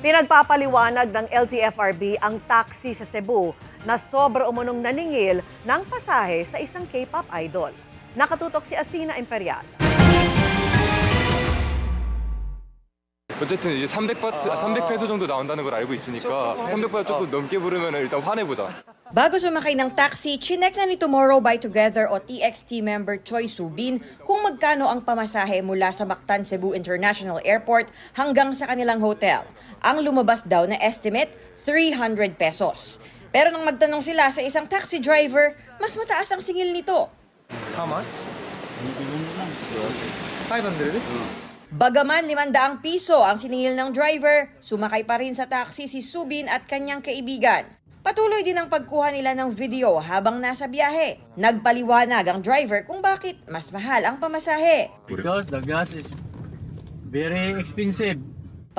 Pinagpapaliwanag ng LTFRB ang taxi sa Cebu na sobra umunong naningil ng pasahe sa isang K-pop idol. Nakatutok si Asina Imperial. 어쨌든 이제 300페소 정도 나온다는 걸 알고 있으니까 300바트 조금 넘게 부르면 일단 화내보자. Bago sumakay ng taxi, chinek na ni Tomorrow by Together o TXT member Choi Subin kung magkano ang pamasahe mula sa Mactan Cebu International Airport hanggang sa kanilang hotel. Ang lumabas daw na estimate, 300 pesos. Pero nang magtanong sila sa isang taxi driver, mas mataas ang singil nito. How much? 500? Bagaman 500 piso ang siningil ng driver, sumakay pa rin sa taxi si Subin at kanyang kaibigan. Patuloy din ang pagkuha nila ng video habang nasa biyahe. Nagpaliwanag ang driver kung bakit mas mahal ang pamasahe. Because the gas is very expensive.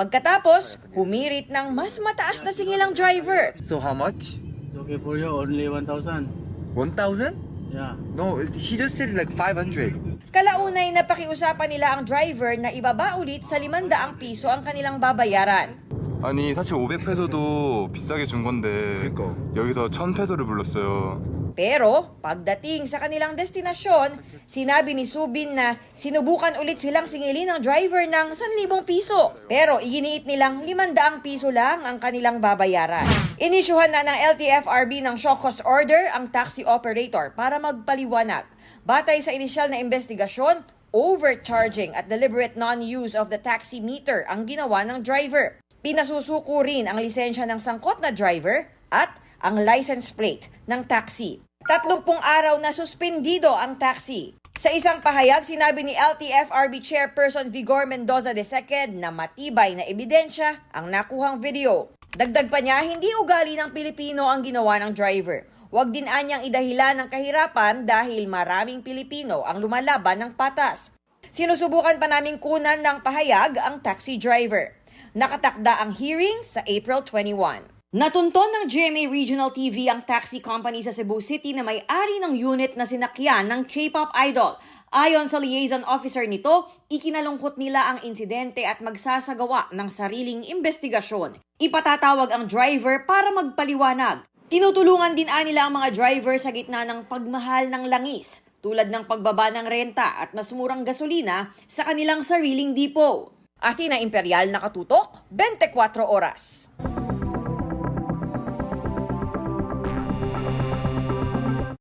Pagkatapos, humirit ng mas mataas na singil ang driver. So how much? It's okay for you, only 1,000. 1,000? Yeah. No, he just said like 500. Kalaunay napakiusapan nila ang driver na ibaba ulit sa 500 piso ang kanilang babayaran. 아니 사실 500페소도 비싸게 준 건데 그러니까. 여기서 1000페소를 불렀어요. Pero pagdating sa kanilang destinasyon, sinabi ni Subin na sinubukan ulit silang singilin ng driver ng 1,000 piso. Pero iginiit nilang 500 piso lang ang kanilang babayaran. Inisyuhan na ng LTFRB ng show cause order ang taxi operator para magpaliwanag. Batay sa inisyal na investigasyon, overcharging at deliberate non-use of the taxi meter ang ginawa ng driver. Pinasusuko rin ang lisensya ng sangkot na driver at ang license plate ng taxi. 30 araw na suspendido ang taxi. Sa isang pahayag, sinabi ni LTFRB Chairperson Vigor Mendoza II na matibay na ebidensya ang nakuhang video. Dagdag pa niya, hindi ugali ng Pilipino ang ginawa ng driver. Huwag din anyang idahilan ng kahirapan dahil maraming Pilipino ang lumalaban ng patas. Sinusubukan pa naming kunan ng pahayag ang taxi driver. Nakatakda ang hearing sa April 21. Natunton ng GMA Regional TV ang taxi company sa Cebu City na may-ari ng unit na sinakyan ng K-pop idol. Ayon sa liaison officer nito, ikinalungkot nila ang insidente at magsasagawa ng sariling investigasyon. Ipatatawag ang driver para magpaliwanag. Tinutulungan din nila ang mga driver sa gitna ng pagmahal ng langis, tulad ng pagbaba ng renta at mas murang gasolina sa kanilang sariling dipo. Athena Imperial, nakatutok, 24 oras.